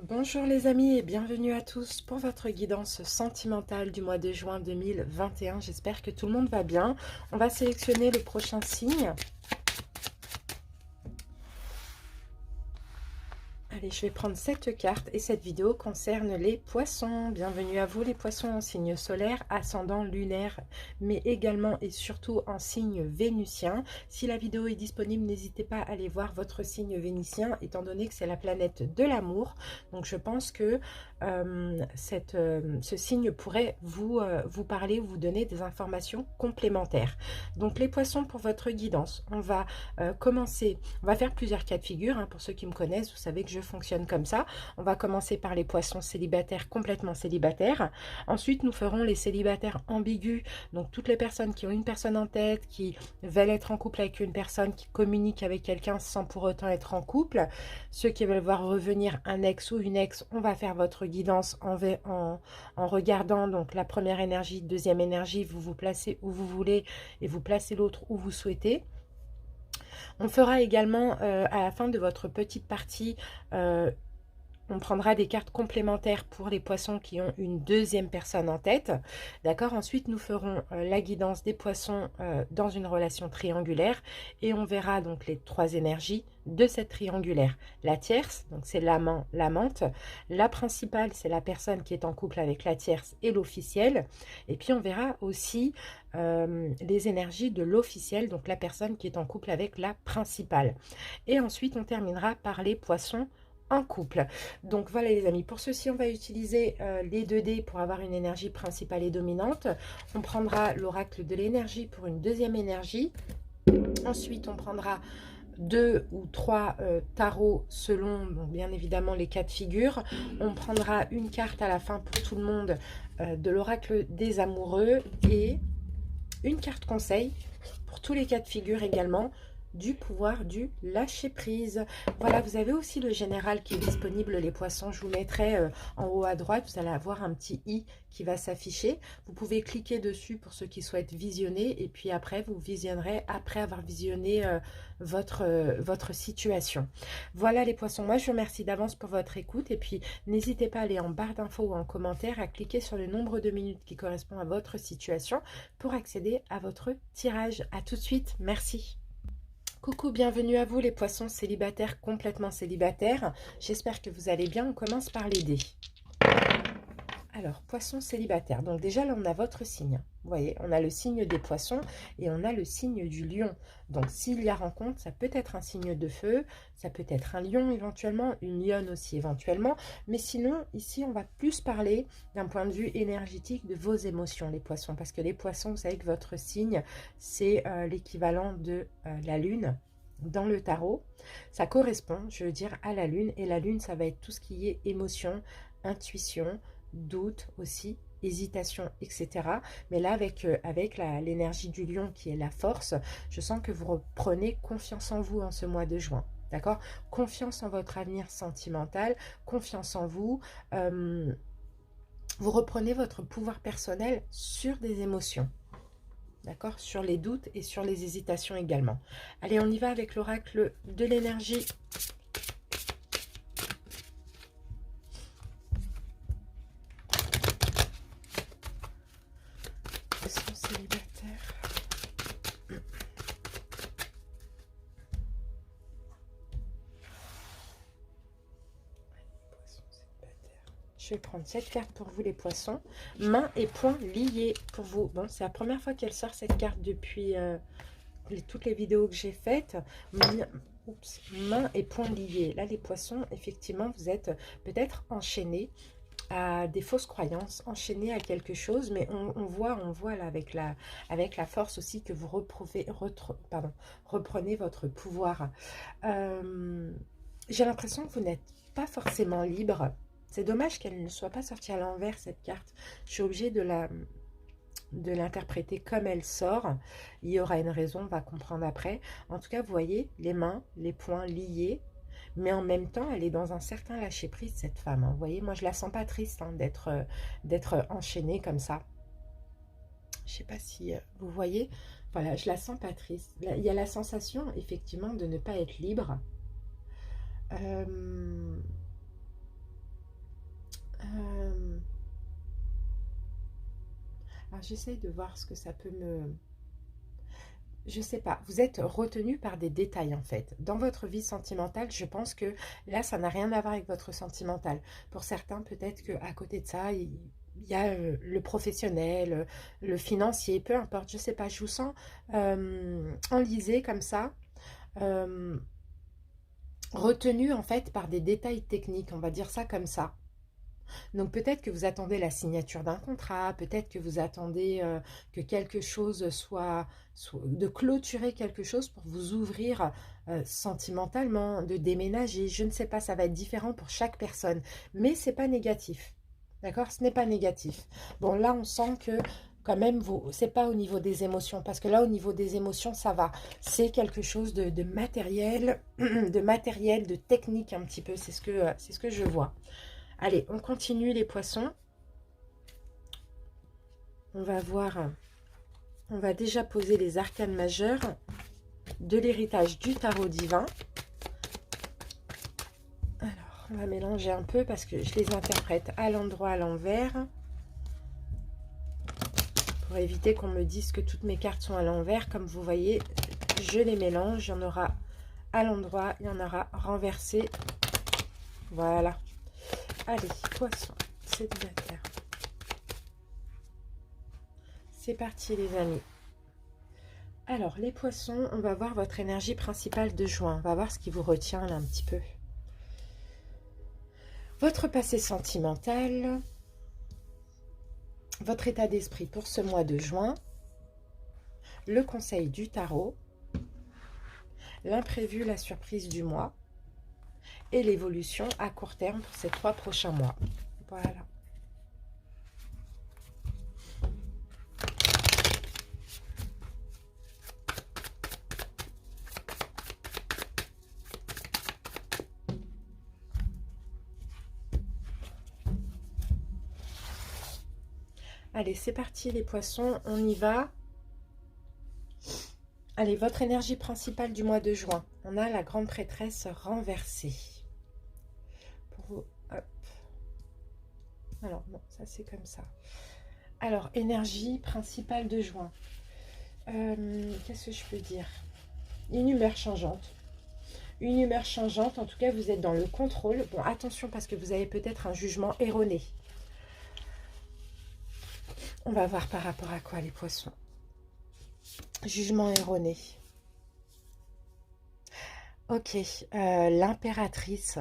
Bonjour les amis et bienvenue à tous pour votre guidance sentimentale du mois de juin 2021. J'espère que tout le monde va bien. On va sélectionner le prochain signe. Allez, je vais prendre cette carte et cette vidéo concerne les poissons. Bienvenue à vous les poissons en signe solaire, ascendant lunaire, mais également et surtout en signe vénusien. Si la vidéo est disponible, n'hésitez pas à aller voir votre signe vénitien, étant donné que c'est la planète de l'amour. Donc je pense que ce signe pourrait vous parler, vous donner des informations complémentaires. Donc les poissons pour votre guidance, on va commencer, on va faire plusieurs cas de figure, hein, pour ceux qui me connaissent, vous savez que je fonctionne comme ça. On va commencer par les poissons célibataires, complètement célibataires. Ensuite, nous ferons les célibataires ambigus, donc toutes les personnes qui ont une personne en tête, qui veulent être en couple avec une personne, qui communiquent avec quelqu'un sans pour autant être en couple. Ceux qui veulent voir revenir un ex ou une ex, on va faire votre guidance en regardant donc la première énergie, deuxième énergie, vous vous placez où vous voulez et vous placez l'autre où vous souhaitez. On fera également à la fin de votre petite partie, on prendra des cartes complémentaires pour les poissons qui ont une deuxième personne en tête. D'accord. Ensuite, nous ferons la guidance des poissons dans une relation triangulaire et on verra donc les trois énergies de cette triangulaire. La tierce, donc c'est l'amant, l'amante. La principale, c'est la personne qui est en couple avec la tierce et l'officiel. Et puis, on verra aussi les énergies de l'officiel, donc la personne qui est en couple avec la principale. Et ensuite, on terminera par les poissons en couple. Donc voilà les amis, pour ceci on va utiliser les 2D pour avoir une énergie principale et dominante. On prendra l'oracle de l'énergie pour une deuxième énergie. Ensuite on prendra 2 ou 3 tarots selon donc bien évidemment les cas de figure. On prendra une carte à la fin pour tout le monde de l'oracle des amoureux et une carte conseil pour tous les cas de figure également, du pouvoir du lâcher prise. Voilà, vous avez aussi le général qui est disponible, les poissons. Je vous mettrai en haut à droite, vous allez avoir un petit i qui va s'afficher. Vous pouvez cliquer dessus pour ceux qui souhaitent visionner et puis après vous visionnerez après avoir visionné votre situation. Voilà les poissons, moi je vous remercie d'avance pour votre écoute et puis n'hésitez pas à aller en barre d'infos ou en commentaire à cliquer sur le nombre de minutes qui correspond à votre situation pour accéder à votre tirage. À tout de suite, merci. Coucou, bienvenue à vous les poissons célibataires, complètement célibataires. J'espère que vous allez bien. On commence par les dés. Alors, poissons célibataires. Donc déjà, là, on a votre signe. Vous voyez, on a le signe des poissons et on a le signe du lion. Donc, s'il y a rencontre, ça peut être un signe de feu, ça peut être un lion éventuellement, une lionne aussi éventuellement. Mais sinon, ici, on va plus parler d'un point de vue énergétique de vos émotions, les poissons. Parce que les poissons, vous savez que votre signe, c'est l'équivalent de la lune. Dans le tarot, ça correspond, je veux dire, à la lune. Et la lune, ça va être tout ce qui est émotion, intuition, doute aussi, hésitation, etc. Mais là, avec l'énergie du lion qui est la force, je sens que vous reprenez confiance en vous en ce mois de juin. D'accord? Confiance en votre avenir sentimental, confiance en vous. Vous reprenez votre pouvoir personnel sur des émotions. D'accord? Sur les doutes et sur les hésitations également. Allez, on y va avec l'oracle de l'énergie. Poissons célibataires. Je vais prendre cette carte pour vous les poissons. Main et poing liés pour vous. Bon, c'est la première fois qu'elle sort cette carte depuis toutes les vidéos que j'ai faites. Main et poing liés. Là, les poissons, effectivement, vous êtes peut-être enchaînés à des fausses croyances, enchaînés à quelque chose, mais on voit là avec la force aussi que vous reprenez votre pouvoir. J'ai l'impression que vous n'êtes pas forcément libre. C'est dommage qu'elle ne soit pas sortie à l'envers, cette carte. Je suis obligée de l'interpréter comme elle sort. Il y aura une raison, on va comprendre après. En tout cas, vous voyez, les mains, les poings liés, mais en même temps, elle est dans un certain lâcher-prise, cette femme. Hein. Vous voyez, moi, je la sens pas triste hein, d'être enchaînée comme ça. Je sais pas si vous voyez. Voilà, je la sens pas triste. Il y a la sensation, effectivement, de ne pas être libre. Alors, j'essaye de voir ce que ça peut me... Je sais pas, vous êtes retenu par des détails en fait. Dans votre vie sentimentale, je pense que là, ça n'a rien à voir avec votre sentimental. Pour certains, peut-être qu'à côté de ça, il y a le professionnel, le financier, peu importe, je sais pas, je vous sens enlisé comme ça, euh, retenu en fait par des détails techniques, on va dire ça comme ça. Donc peut-être que vous attendez la signature d'un contrat, peut-être que vous attendez que quelque chose de clôturer quelque chose pour vous ouvrir sentimentalement, de déménager. Je ne sais pas, ça va être différent pour chaque personne, mais c'est pas négatif. D'accord? Ce n'est pas négatif. Bon, là, on sent que quand même, c'est pas au niveau des émotions, parce que là, au niveau des émotions, ça va. C'est quelque chose de matériel, de matériel, de technique un petit peu. C'est ce que je vois. Allez, on continue les poissons. On va voir, on va déjà poser les arcanes majeures de l'héritage du tarot divin. Alors, on va mélanger un peu parce que je les interprète à l'endroit, à l'envers. Pour éviter qu'on me dise que toutes mes cartes sont à l'envers. Comme vous voyez, je les mélange. Il y en aura à l'endroit, il y en aura renversé. Voilà. Allez, poisson, célibataire. C'est parti les amis. Alors, les poissons, on va voir votre énergie principale de juin. On va voir ce qui vous retient là un petit peu. Votre passé sentimental, votre état d'esprit pour ce mois de juin, le conseil du tarot, l'imprévu, la surprise du mois et l'évolution à court terme pour ces 3 prochains mois. Voilà. Allez, c'est parti les poissons, on y va. Allez, votre énergie principale du mois de juin. On a la grande prêtresse renversée. Hop. Alors, non, ça c'est comme ça. Alors, énergie principale de juin. Qu'est-ce que je peux dire? Une humeur changeante. Une humeur changeante, en tout cas, vous êtes dans le contrôle. Bon, attention, parce que vous avez peut-être un jugement erroné. On va voir par rapport à quoi, les poissons. Jugement erroné. Ok, l'impératrice.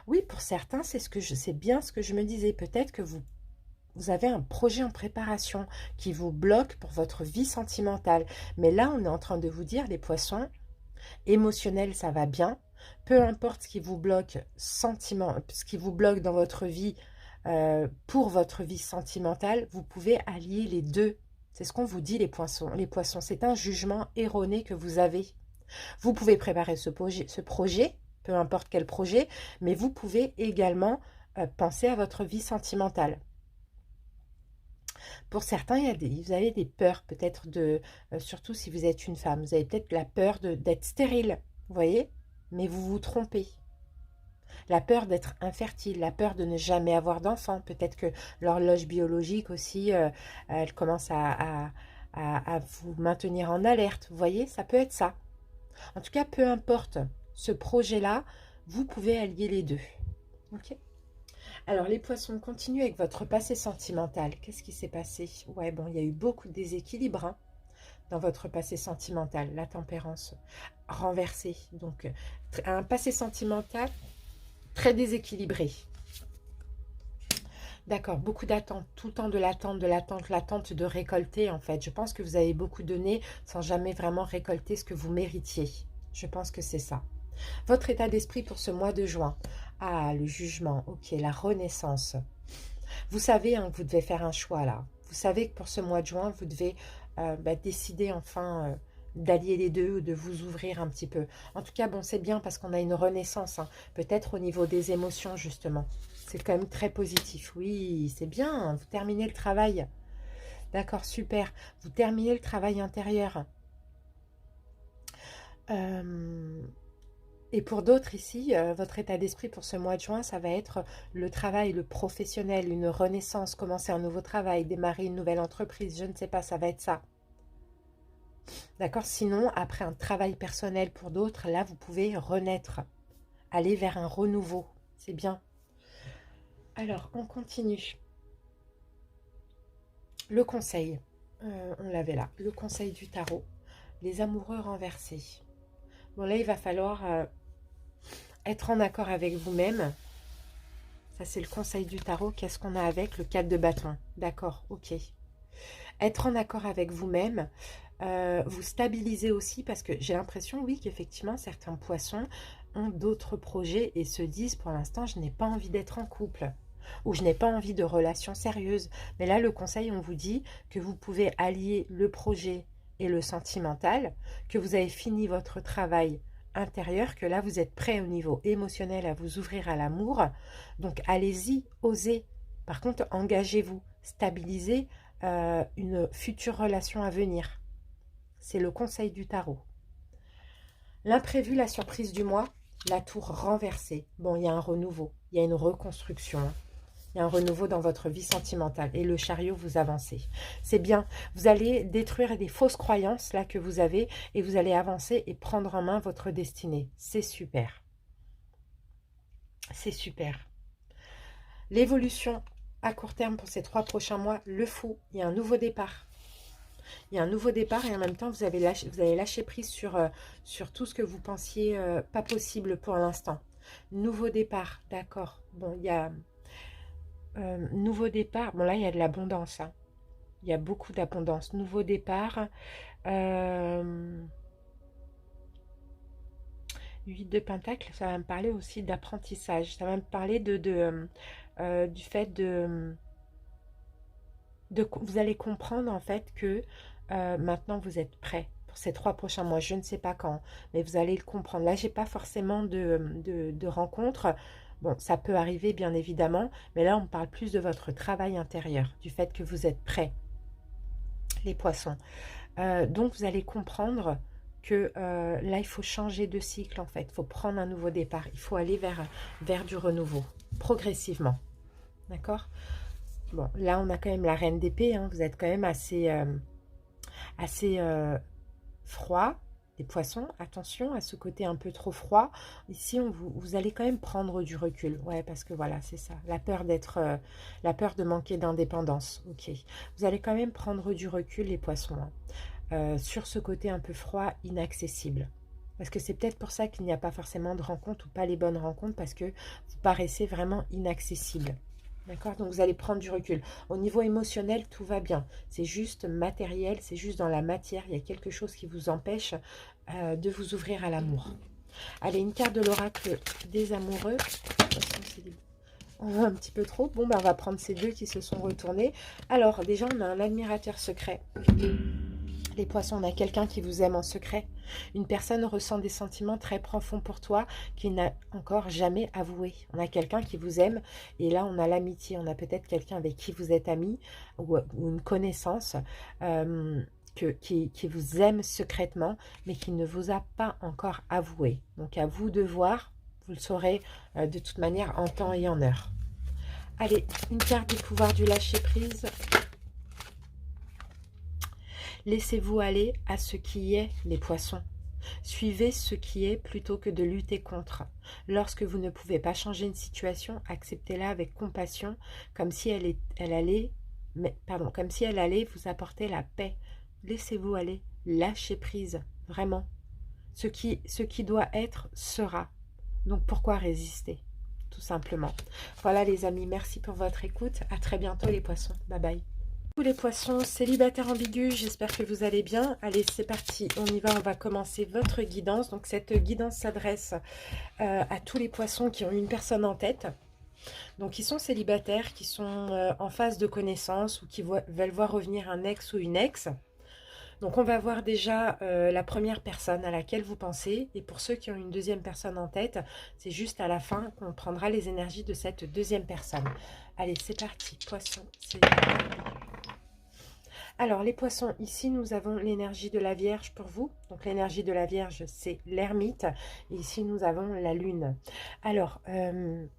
Oui, pour certains, c'est bien ce que je me disais. Peut-être que vous avez un projet en préparation qui vous bloque pour votre vie sentimentale. Mais là, on est en train de vous dire, les poissons, émotionnel, ça va bien. Peu importe ce qui vous bloque, ce qui vous bloque dans votre vie, pour votre vie sentimentale, vous pouvez allier les deux. C'est ce qu'on vous dit, les poissons. Les poissons, c'est un jugement erroné que vous avez. Vous pouvez préparer ce projet, peu importe quel projet, mais vous pouvez également penser à votre vie sentimentale. Pour certains, vous avez des peurs, peut-être surtout si vous êtes une femme, vous avez peut-être la peur d'être stérile, vous voyez, mais vous vous trompez. La peur d'être infertile, la peur de ne jamais avoir d'enfant. Peut-être que l'horloge biologique aussi, elle commence à vous maintenir en alerte. Vous voyez, ça peut être ça. En tout cas, peu importe ce projet-là, vous pouvez allier les deux. Ok. Alors, les poissons, continuent avec votre passé sentimental. Qu'est-ce qui s'est passé? Ouais, bon, il y a eu beaucoup de déséquilibre hein, dans votre passé sentimental. La tempérance renversée. Donc, un passé sentimental très déséquilibré. D'accord, beaucoup d'attentes, tout le temps de l'attente, l'attente de récolter en fait. Je pense que vous avez beaucoup donné sans jamais vraiment récolter ce que vous méritiez. Je pense que c'est ça. Votre état d'esprit pour ce mois de juin. Ah, le jugement, ok, la renaissance. Vous savez hein, que vous devez faire un choix là. Vous savez que pour ce mois de juin, vous devez décider enfin d'allier les deux ou de vous ouvrir un petit peu. En tout cas, bon, c'est bien parce qu'on a une renaissance, hein, peut-être au niveau des émotions justement. C'est quand même très positif. Oui, c'est bien, hein, vous terminez le travail. D'accord, super. Vous terminez le travail intérieur. Et pour d'autres ici, votre état d'esprit pour ce mois de juin, ça va être le travail, le professionnel, une renaissance, commencer un nouveau travail, démarrer une nouvelle entreprise, je ne sais pas, ça va être ça. D'accord? Sinon, après un travail personnel pour d'autres, là, vous pouvez renaître, aller vers un renouveau. C'est bien. Alors, on continue. Le conseil, on l'avait là, le conseil du tarot, les amoureux renversés. Bon, là, il va falloir être en accord avec vous-même. Ça, c'est le conseil du tarot. Qu'est-ce qu'on a avec le 4 de bâton? D'accord, ok. Être en accord avec vous-même, vous stabiliser aussi, parce que j'ai l'impression, oui, qu'effectivement, certains poissons ont d'autres projets et se disent, pour l'instant, je n'ai pas envie d'être en couple, ou je n'ai pas envie de relations sérieuses. Mais là, le conseil, on vous dit que vous pouvez allier le projet et le sentimental, que vous avez fini votre travail intérieur, que là, vous êtes prêt au niveau émotionnel à vous ouvrir à l'amour. Donc, allez-y, osez. Par contre, engagez-vous, stabilisez une future relation à venir. C'est le conseil du tarot. L'imprévu, la surprise du mois, la tour renversée. Bon, il y a un renouveau, il y a une reconstruction. Il y a un renouveau dans votre vie sentimentale. Et le chariot, vous avancez. C'est bien. Vous allez détruire des fausses croyances là que vous avez et vous allez avancer et prendre en main votre destinée. C'est super. C'est super. L'évolution à court terme pour ces 3 prochains mois, le fou. Il y a un nouveau départ. Il y a un nouveau départ et en même temps, vous allez lâcher prise sur tout ce que vous pensiez pas possible pour l'instant. Nouveau départ, d'accord. Bon, il y a nouveau départ. Bon, là, il y a de l'abondance. Hein. Il y a beaucoup d'abondance. Nouveau départ. 8 de Pentacle, ça va me parler aussi d'apprentissage. Ça va me parler du fait vous allez comprendre en fait que maintenant vous êtes prêt pour ces 3 prochains mois. Je ne sais pas quand, mais vous allez le comprendre. Là, j'ai pas forcément de rencontre. Bon, ça peut arriver bien évidemment, mais là, on parle plus de votre travail intérieur, du fait que vous êtes prêt, les poissons. Donc, vous allez comprendre que là, il faut changer de cycle en fait. Il faut prendre un nouveau départ. Il faut aller vers du renouveau, progressivement. D'accord? Bon, là, on a quand même la reine d'épée. Hein. Vous êtes quand même assez froid, des poissons. Attention à ce côté un peu trop froid. Ici, vous allez quand même prendre du recul. Ouais, parce que voilà, c'est ça. La peur la peur de manquer d'indépendance. Ok. Vous allez quand même prendre du recul, les poissons. Hein, sur ce côté un peu froid, inaccessible. Parce que c'est peut-être pour ça qu'il n'y a pas forcément de rencontres ou pas les bonnes rencontres, parce que vous paraissez vraiment inaccessible. D'accord? Donc, vous allez prendre du recul. Au niveau émotionnel, tout va bien. C'est juste matériel, c'est juste dans la matière. Il y a quelque chose qui vous empêche de vous ouvrir à l'amour. Allez, une carte de l'oracle des amoureux. On voit un petit peu trop. Bon, ben, on va prendre ces deux qui se sont retournés. Alors, déjà, on a un admirateur secret. Les poissons, on a quelqu'un qui vous aime en secret. Une personne ressent des sentiments très profonds pour toi qu'il n'a encore jamais avoué. On a quelqu'un qui vous aime et là on a l'amitié. On a peut-être quelqu'un avec qui vous êtes ami ou une connaissance qui vous aime secrètement mais qui ne vous a pas encore avoué. Donc à vous de voir, vous le saurez de toute manière en temps et en heure. Allez, une carte du pouvoir du lâcher-prise. Laissez-vous aller à ce qui est, les poissons. Suivez ce qui est plutôt que de lutter contre. Lorsque vous ne pouvez pas changer une situation, acceptez-la avec compassion, comme si comme si elle allait vous apporter la paix. Laissez-vous aller, lâchez prise, vraiment. Ce qui doit être sera. Donc pourquoi résister? Tout simplement. Voilà les amis, merci pour votre écoute. À très bientôt les poissons. Bye bye. Tous les poissons célibataires ambigus, j'espère que vous allez bien. Allez, c'est parti, on y va, on va commencer votre guidance. Donc cette guidance s'adresse à tous les poissons qui ont une personne en tête. Donc ils sont célibataires, qui sont en phase de connaissance ou qui veulent voir revenir un ex ou une ex. Donc on va voir déjà la première personne à laquelle vous pensez. Et pour ceux qui ont une deuxième personne en tête, c'est juste à la fin qu'on prendra les énergies de cette deuxième personne. Allez, c'est parti, poisson célibataire. Alors, les poissons, ici, nous avons l'énergie de la Vierge pour vous. Donc, l'énergie de la Vierge, c'est l'ermite. Et ici, nous avons la Lune. Alors, il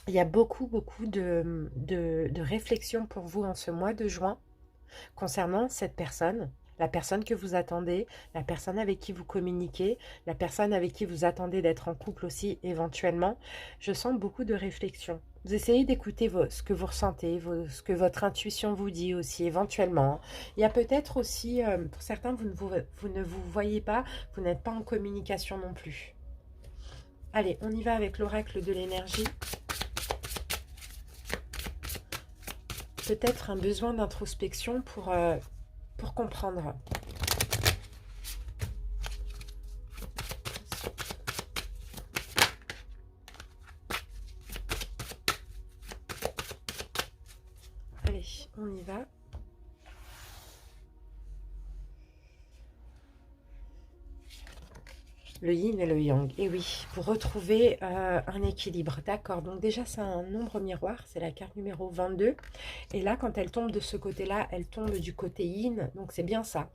y a beaucoup de réflexions pour vous en ce mois de juin concernant cette personne, la personne que vous attendez, la personne avec qui vous communiquez, la personne avec qui vous attendez d'être en couple aussi éventuellement. Je sens beaucoup de réflexion. Vous essayez d'écouter ce que vous ressentez, ce que votre intuition vous dit aussi éventuellement. Il y a peut-être aussi, pour certains, vous ne vous voyez pas, vous n'êtes pas en communication non plus. Allez, on y va avec l'oracle de l'énergie. Peut-être un besoin d'introspection pour comprendre. Allez, on y va. Le yin et le yang. Et oui, pour retrouver un équilibre. D'accord, donc déjà c'est un nombre miroir, c'est la carte numéro 22. Et là, quand elle tombe de ce côté-là, elle tombe du côté yin. Donc c'est bien ça.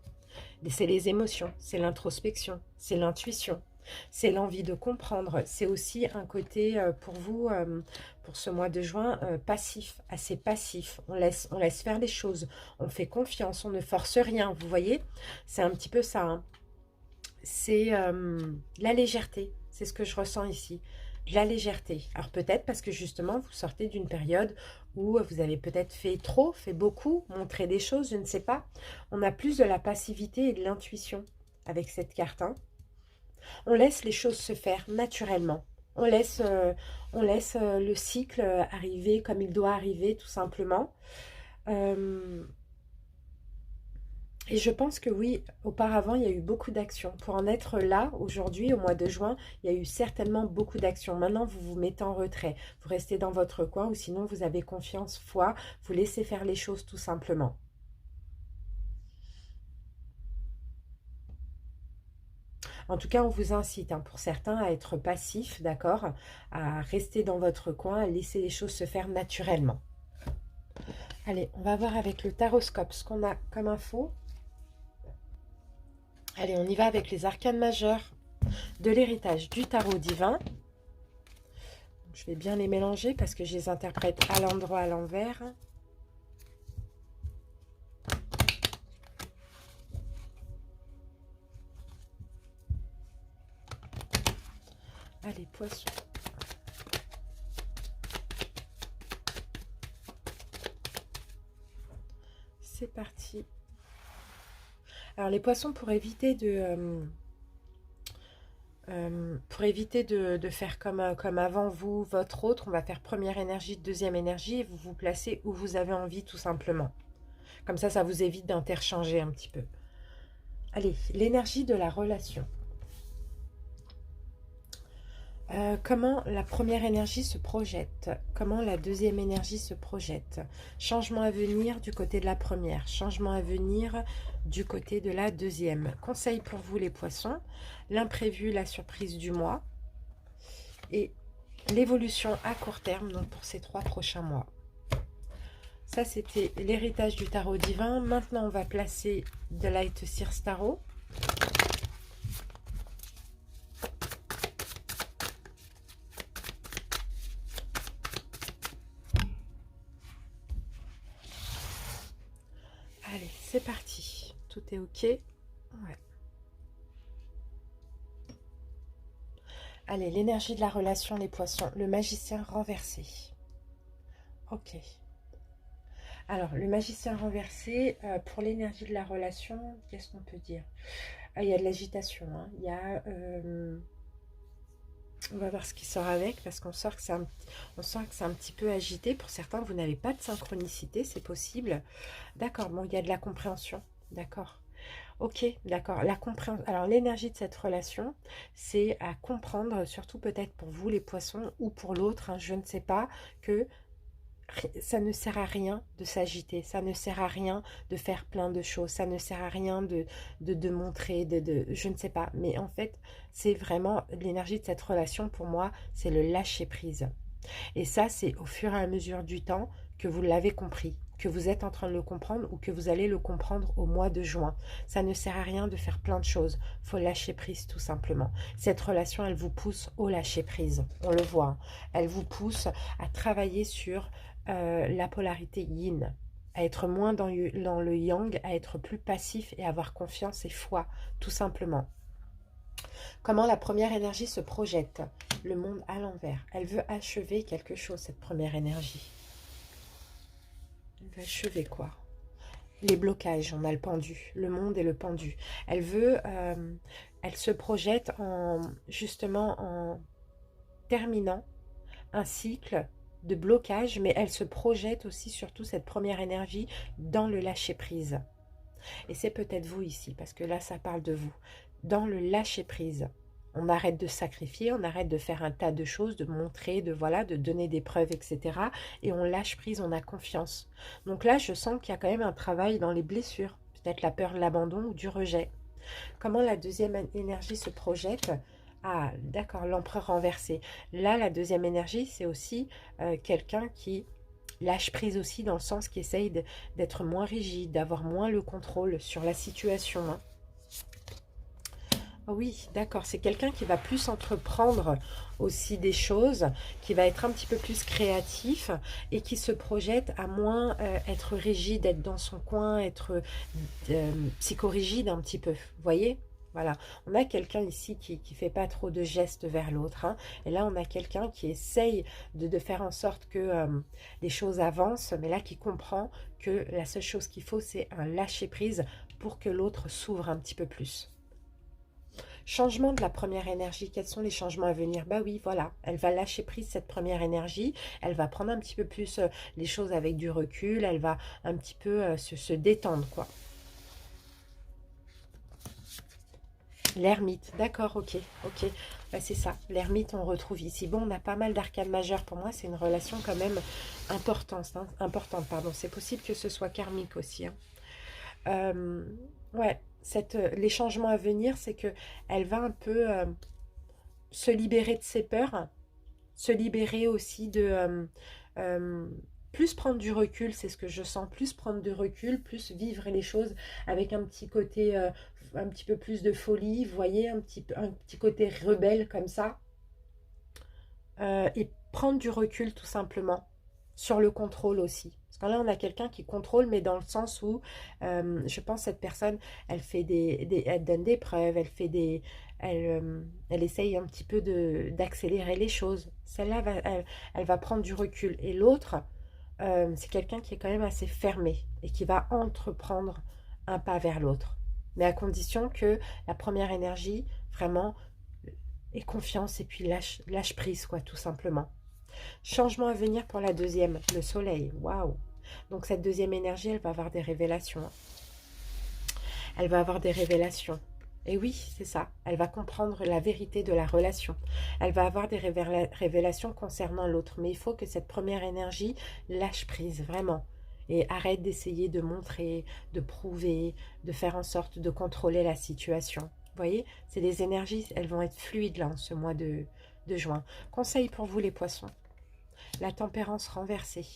C'est les émotions, c'est l'introspection, c'est l'intuition, c'est l'envie de comprendre. C'est aussi un côté pour vous, pour ce mois de juin, passif, assez passif. On laisse faire les choses, on fait confiance, on ne force rien. Vous voyez, c'est un petit peu ça, hein. C'est la légèreté, c'est ce que je ressens ici, de la légèreté. Alors peut-être parce que justement vous sortez d'une période où vous avez peut-être fait beaucoup, montré des choses, je ne sais pas. On a plus de la passivité et de l'intuition avec cette carte, hein. On laisse les choses se faire naturellement. On laisse le cycle arriver comme il doit arriver tout simplement. Et je pense que oui, auparavant, il y a eu beaucoup d'actions. Pour en être là, aujourd'hui, au mois de juin, il y a eu certainement beaucoup d'actions. Maintenant, vous vous mettez en retrait. Vous restez dans votre coin ou sinon, vous avez confiance, foi. Vous laissez faire les choses tout simplement. En tout cas, on vous incite, hein, pour certains, à être passif, d'accord, à rester dans votre coin, à laisser les choses se faire naturellement. Allez, on va voir avec le taroscope ce qu'on a comme info. Allez, on y va avec les arcanes majeures de l'héritage du tarot divin. Je vais bien les mélanger parce que je les interprète à l'endroit, à l'envers. Allez, poissons. C'est parti. Alors, les poissons, pour éviter de faire comme avant vous, votre autre, on va faire première énergie, deuxième énergie, et vous vous placez où vous avez envie tout simplement. Comme ça vous évite d'interchanger un petit peu. Allez, l'énergie de la relation. Comment la première énergie se projette? Comment la deuxième énergie se projette? Changement à venir du côté de la première, changement à venir du côté de la deuxième. Conseil pour vous les poissons, l'imprévu, la surprise du mois et l'évolution à court terme, donc pour ces 3 prochains mois. Ça, c'était l'héritage du tarot divin. Maintenant, on va placer de Light Seers Tarot. Allez, c'est parti. Tout est OK. Ouais. Allez, l'énergie de la relation, les poissons. Le magicien renversé. OK. Alors, le magicien renversé, pour l'énergie de la relation, qu'est-ce qu'on peut dire? Ah, il y a de l'agitation, hein. Il y a... on va voir ce qui sort avec, parce qu'on sent que c'est un petit peu agité. Pour certains, vous n'avez pas de synchronicité, c'est possible. D'accord, bon, il y a de la compréhension. D'accord. Ok, d'accord. La compréhension. Alors, l'énergie de cette relation, c'est à comprendre, surtout peut-être pour vous, les poissons, ou pour l'autre, hein, je ne sais pas, que ça ne sert à rien de s'agiter, ça ne sert à rien de faire plein de choses, ça ne sert à rien de montrer, je ne sais pas. Mais en fait, c'est vraiment l'énergie de cette relation, pour moi, c'est le lâcher prise. Et ça, c'est au fur et à mesure du temps que vous l'avez compris. que vous êtes en train de le comprendre ou que vous allez le comprendre au mois de juin. Ça ne sert à rien de faire plein de choses. Il faut lâcher prise tout simplement. Cette relation, elle vous pousse au lâcher prise. On le voit. Hein. Elle vous pousse à travailler sur la polarité yin, à être moins dans le yang, à être plus passif et avoir confiance et foi, tout simplement. Comment la première énergie se projette? Le monde à l'envers. Elle veut achever quelque chose, cette première énergie. Elle veut achever quoi? Les blocages, on a le pendu, le monde et le pendu. Elle veut, elle se projette justement en terminant un cycle de blocage, mais elle se projette aussi, surtout cette première énergie, dans le lâcher prise. Et c'est peut-être vous ici, parce que là, ça parle de vous. Dans le lâcher prise. On arrête de sacrifier, on arrête de faire un tas de choses, de montrer, de voilà, de donner des preuves, etc. Et on lâche prise, on a confiance. Donc là, je sens qu'il y a quand même un travail dans les blessures. Peut-être la peur de l'abandon ou du rejet. Comment la deuxième énergie se projette? Ah, d'accord, l'empereur renversé. Là, la deuxième énergie, c'est aussi quelqu'un qui lâche prise aussi dans le sens qui essaye d'être moins rigide, d'avoir moins le contrôle sur la situation. Hein. Oui, d'accord. C'est quelqu'un qui va plus entreprendre aussi des choses, qui va être un petit peu plus créatif et qui se projette à moins être rigide, être dans son coin, être psychorigide un petit peu. Vous voyez? Voilà. On a quelqu'un ici qui ne fait pas trop de gestes vers l'autre. Hein. Et là, on a quelqu'un qui essaye de faire en sorte que les choses avancent, mais là, qui comprend que la seule chose qu'il faut, c'est un lâcher-prise pour que l'autre s'ouvre un petit peu plus. Changement de la première énergie, quels sont les changements à venir? Bah oui, voilà, elle va lâcher prise cette première énergie, elle va prendre un petit peu plus les choses avec du recul, elle va un petit peu se détendre, quoi. L'ermite, d'accord, ok, ok. Bah, c'est ça, l'ermite, on retrouve ici. Bon, on a pas mal d'arcanes majeures. Pour moi, c'est une relation quand même importante, hein, importante, pardon. C'est possible que ce soit karmique aussi. Hein. Ouais, les changements à venir, c'est que elle va un peu se libérer de ses peurs, se libérer aussi de plus prendre du recul, c'est ce que je sens, plus prendre de recul, plus vivre les choses avec un petit côté, un petit peu plus de folie, vous voyez, un petit côté rebelle comme ça, et prendre du recul tout simplement, sur le contrôle aussi. Parce que là, on a quelqu'un qui contrôle, mais dans le sens où, je pense, cette personne, elle fait elle donne des preuves, elle fait elle essaye un petit peu d'accélérer les choses. Celle-là, elle va prendre du recul. Et l'autre, c'est quelqu'un qui est quand même assez fermé et qui va entreprendre un pas vers l'autre. Mais à condition que la première énergie, vraiment, ait confiance et puis lâche prise, quoi, tout simplement. Changement à venir pour la deuxième, le soleil. Waouh! Donc cette deuxième énergie, elle va avoir des révélations. Elle va avoir des révélations. Et oui, c'est ça. Elle va comprendre la vérité de la relation. Elle va avoir des révélations concernant l'autre. Mais il faut que cette première énergie lâche prise, vraiment. Et arrête d'essayer de montrer, de prouver, de faire en sorte de contrôler la situation. Vous voyez, c'est des énergies, elles vont être fluides là, en ce mois de juin. Conseil pour vous les poissons. La tempérance renversée.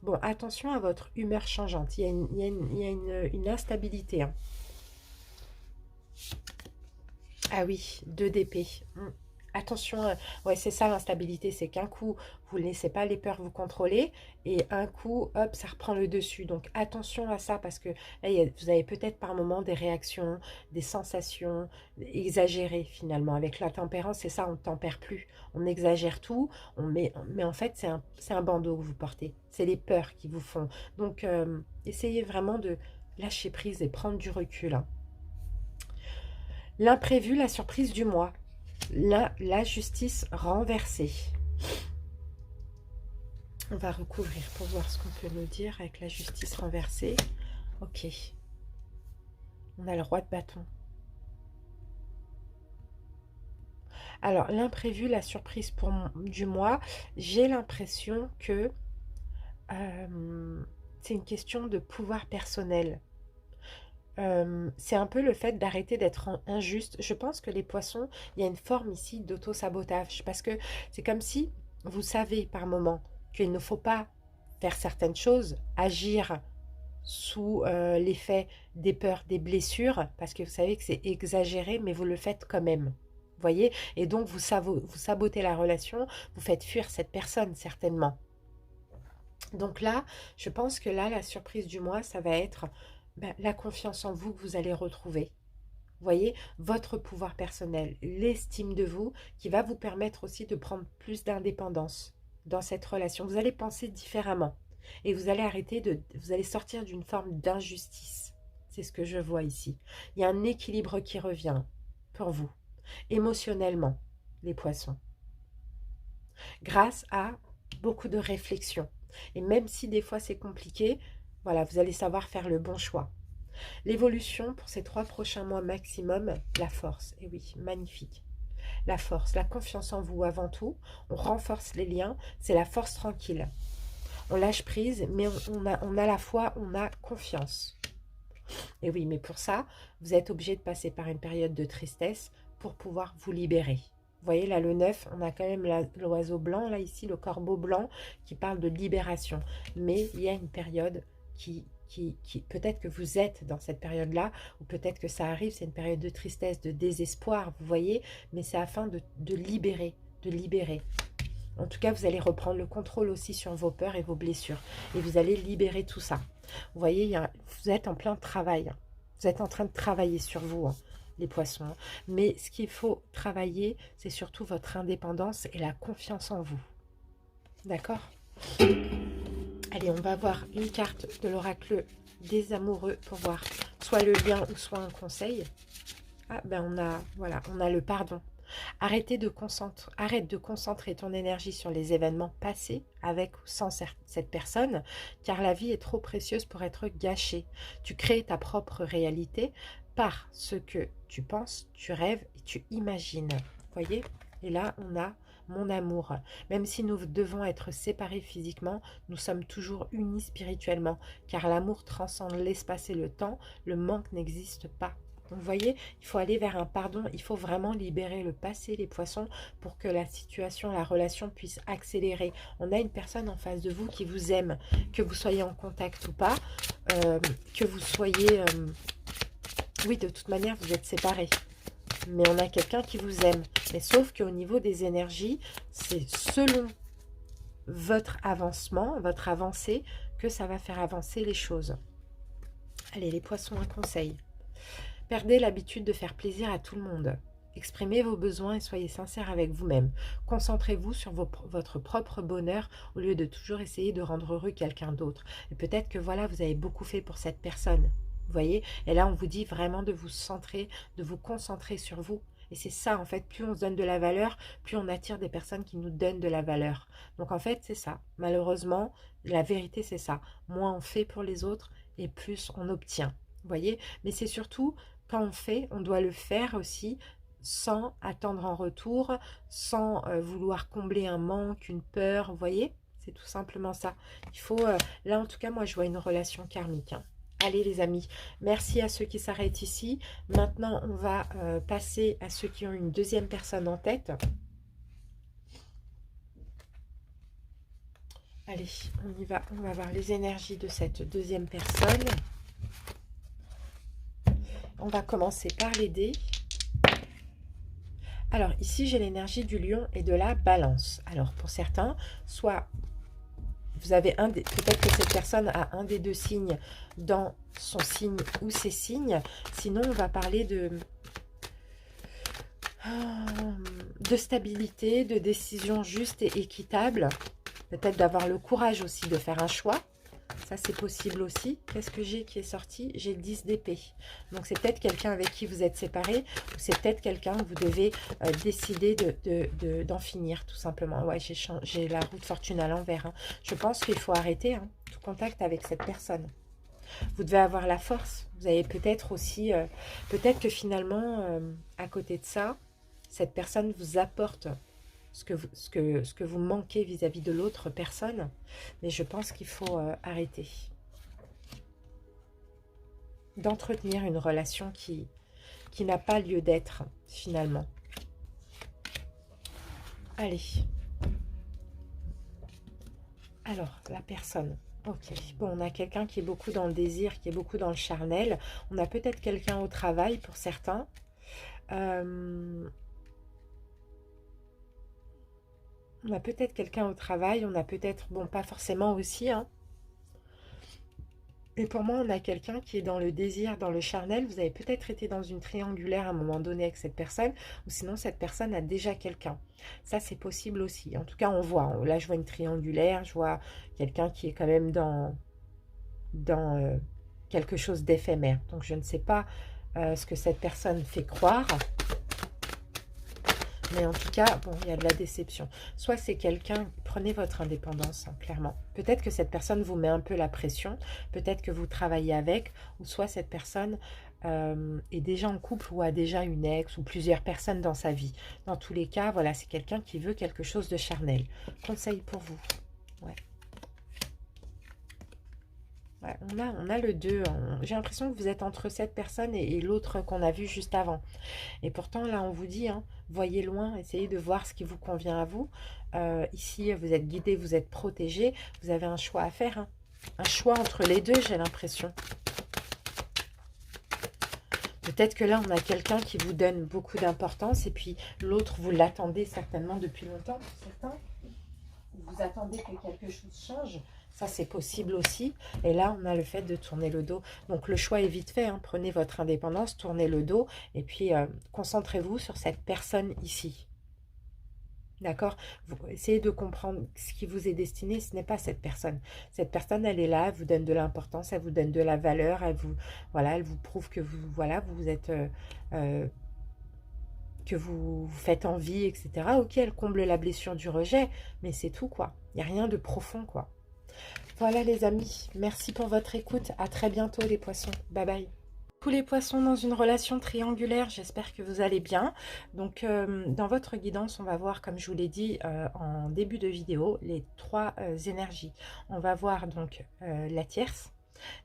Bon, attention à votre humeur changeante. Il y a une instabilité. Hein. Ah oui, 2 d'épée. Attention, ouais, c'est ça l'instabilité, c'est qu'un coup, vous ne laissez pas les peurs vous contrôler et un coup, hop, ça reprend le dessus. Donc attention à ça parce que là, vous avez peut-être par moment des réactions, des sensations exagérées finalement. Avec la tempérance, c'est ça, on ne tempère plus. On exagère tout, mais en fait, c'est un bandeau que vous portez. C'est les peurs qui vous font. Donc, essayez vraiment de lâcher prise et prendre du recul. Hein. L'imprévu, la surprise du mois. La justice renversée. On va recouvrir pour voir ce qu'on peut nous dire avec la justice renversée. Ok. On a le roi de bâton. Alors, l'imprévu, la surprise du mois, j'ai l'impression que c'est une question de pouvoir personnel. C'est un peu le fait d'arrêter d'être injuste. Je pense que les poissons, il y a une forme ici d'auto-sabotage. Parce que c'est comme si vous savez par moment qu'il ne faut pas faire certaines choses, agir sous l'effet des peurs, des blessures, parce que vous savez que c'est exagéré, mais vous le faites quand même. Vous voyez? Et donc, vous sabotez la relation, vous faites fuir cette personne, certainement. Donc là, je pense que là, la surprise du mois, ça va être la confiance en vous que vous allez retrouver. Vous voyez, votre pouvoir personnel, l'estime de vous, qui va vous permettre aussi de prendre plus d'indépendance dans cette relation. Vous allez penser différemment et vous allez vous allez sortir d'une forme d'injustice. C'est ce que je vois ici. Il y a un équilibre qui revient pour vous, émotionnellement, les poissons, grâce à beaucoup de réflexion. Et même si des fois c'est compliqué, voilà, vous allez savoir faire le bon choix. L'évolution pour ces 3 prochains mois maximum, la force. Et oui, magnifique. La force, la confiance en vous avant tout. On renforce les liens. C'est la force tranquille. On lâche prise, mais on a la foi, on a confiance. Et oui, mais pour ça, vous êtes obligé de passer par une période de tristesse pour pouvoir vous libérer. Vous voyez, là, le 9, on a quand même l'oiseau blanc, là, ici, le corbeau blanc, qui parle de libération. Mais il y a une période qui peut-être que vous êtes dans cette période-là, ou peut-être que ça arrive, c'est une période de tristesse, de désespoir, vous voyez, mais c'est afin de libérer, de libérer. En tout cas, vous allez reprendre le contrôle aussi sur vos peurs et vos blessures, et vous allez libérer tout ça. Vous voyez, vous êtes en plein travail, vous êtes en train de travailler sur vous, hein, les poissons, mais ce qu'il faut travailler, c'est surtout votre indépendance et la confiance en vous. D'accord ? Allez, on va voir une carte de l'oracle des amoureux pour voir soit le lien ou soit un conseil. Ah, voilà, on a le pardon. Arrête de concentrer ton énergie sur les événements passés avec ou sans cette personne, car la vie est trop précieuse pour être gâchée. Tu crées ta propre réalité par ce que tu penses, tu rêves et tu imagines. Vous voyez? Et là, on a mon amour. Même si nous devons être séparés physiquement, nous sommes toujours unis spirituellement, car l'amour transcende l'espace et le temps, le manque n'existe pas. Donc, vous voyez, il faut aller vers un pardon, il faut vraiment libérer le passé, les poissons, pour que la situation, la relation puisse accélérer. On a une personne en face de vous qui vous aime, que vous soyez en contact ou pas, que vous soyez... oui, de toute manière, vous êtes séparés. Mais on a quelqu'un qui vous aime. Mais sauf qu'au niveau des énergies, c'est selon votre avancement, votre avancée, que ça va faire avancer les choses. Allez, les poissons, un conseil. Perdez l'habitude de faire plaisir à tout le monde. Exprimez vos besoins et soyez sincères avec vous-même. Concentrez-vous sur votre propre bonheur au lieu de toujours essayer de rendre heureux quelqu'un d'autre. Et peut-être que voilà, vous avez beaucoup fait pour cette personne. Vous voyez? Et là, on vous dit vraiment de vous centrer, de vous concentrer sur vous. Et c'est ça, en fait, plus on se donne de la valeur, plus on attire des personnes qui nous donnent de la valeur. Donc, en fait, c'est ça. Malheureusement, la vérité, c'est ça. Moins on fait pour les autres et plus on obtient. Vous voyez? Mais c'est surtout, quand on fait, on doit le faire aussi sans attendre en retour, sans vouloir combler un manque, une peur. Vous voyez? C'est tout simplement ça. Il faut, là, en tout cas, moi, je vois une relation karmique, hein. Allez les amis, merci à ceux qui s'arrêtent ici. Maintenant, on va passer à ceux qui ont une deuxième personne en tête. Allez, on y va. On va voir les énergies de cette deuxième personne. On va commencer par les dés. Alors, ici, j'ai l'énergie du lion et de la balance. Alors, pour certains, soit... vous avez peut-être que cette personne a un des deux signes dans son signe ou ses signes. Sinon, on va parler de stabilité, de décision juste et équitable. Peut-être d'avoir le courage aussi de faire un choix. Ça, c'est possible aussi. Qu'est-ce que j'ai qui est sorti? J'ai le 10 d'épée. Donc, c'est peut-être quelqu'un avec qui vous êtes séparés, ou c'est peut-être quelqu'un que vous devez décider d'en finir, tout simplement. Ouais, j'ai la roue de fortune à l'envers, hein. Je pense qu'il faut arrêter tout contact avec cette personne. Vous devez avoir la force. Vous avez peut-être aussi... peut-être que finalement, à côté de ça, cette personne vous apporte ce que vous manquez vis-à-vis de l'autre personne. Mais je pense qu'il faut arrêter d'entretenir une relation qui n'a pas lieu d'être, finalement. Allez. Alors, la personne. Ok. Bon, on a quelqu'un qui est beaucoup dans le désir, qui est beaucoup dans le charnel. On a peut-être quelqu'un au travail pour certains. On a peut-être quelqu'un au travail. On a peut-être, bon, pas forcément aussi, hein. Et pour moi, on a quelqu'un qui est dans le désir, dans le charnel. Vous avez peut-être été dans une triangulaire à un moment donné avec cette personne, ou sinon cette personne a déjà quelqu'un. Ça, c'est possible aussi. En tout cas, on voit. Là, je vois une triangulaire, je vois quelqu'un qui est quand même dans quelque chose d'éphémère. Donc, je ne sais pas ce que cette personne fait croire. Mais en tout cas, bon, il y a de la déception. Soit c'est quelqu'un, prenez votre indépendance, hein, clairement. Peut-être que cette personne vous met un peu la pression, peut-être que vous travaillez avec, ou soit cette personne est déjà en couple ou a déjà une ex ou plusieurs personnes dans sa vie. Dans tous les cas, voilà, c'est quelqu'un qui veut quelque chose de charnel. Conseil pour vous. Ouais. Ouais, on a le 2. J'ai l'impression que vous êtes entre cette personne et l'autre qu'on a vu juste avant. Et pourtant, là, on vous dit, hein, voyez loin, essayez de voir ce qui vous convient à vous. Ici, vous êtes guidé, vous êtes protégé. Vous avez un choix à faire, hein. Un choix entre les deux, j'ai l'impression. Peut-être que là, on a quelqu'un qui vous donne beaucoup d'importance et puis l'autre, vous l'attendez certainement depuis longtemps. Certains, vous attendez que quelque chose change. Ça, c'est possible aussi. Et là, on a le fait de tourner le dos. Donc, le choix est vite fait, hein. Prenez votre indépendance, tournez le dos. Et puis, concentrez-vous sur cette personne ici. D'accord? Vous essayez de comprendre ce qui vous est destiné. Ce n'est pas cette personne. Cette personne, elle est là, elle vous donne de l'importance, elle vous donne de la valeur. Voilà, elle vous prouve que voilà, vous êtes... que vous faites envie, etc. Ok, elle comble la blessure du rejet, mais c'est tout, quoi. Il n'y a rien de profond, quoi. Voilà les amis, merci pour votre écoute. À très bientôt les poissons. Bye bye. Tous les poissons dans une relation triangulaire, j'espère que vous allez bien. Donc dans votre guidance, on va voir, comme je vous l'ai dit en début de vidéo, les trois énergies. On va voir donc la tierce.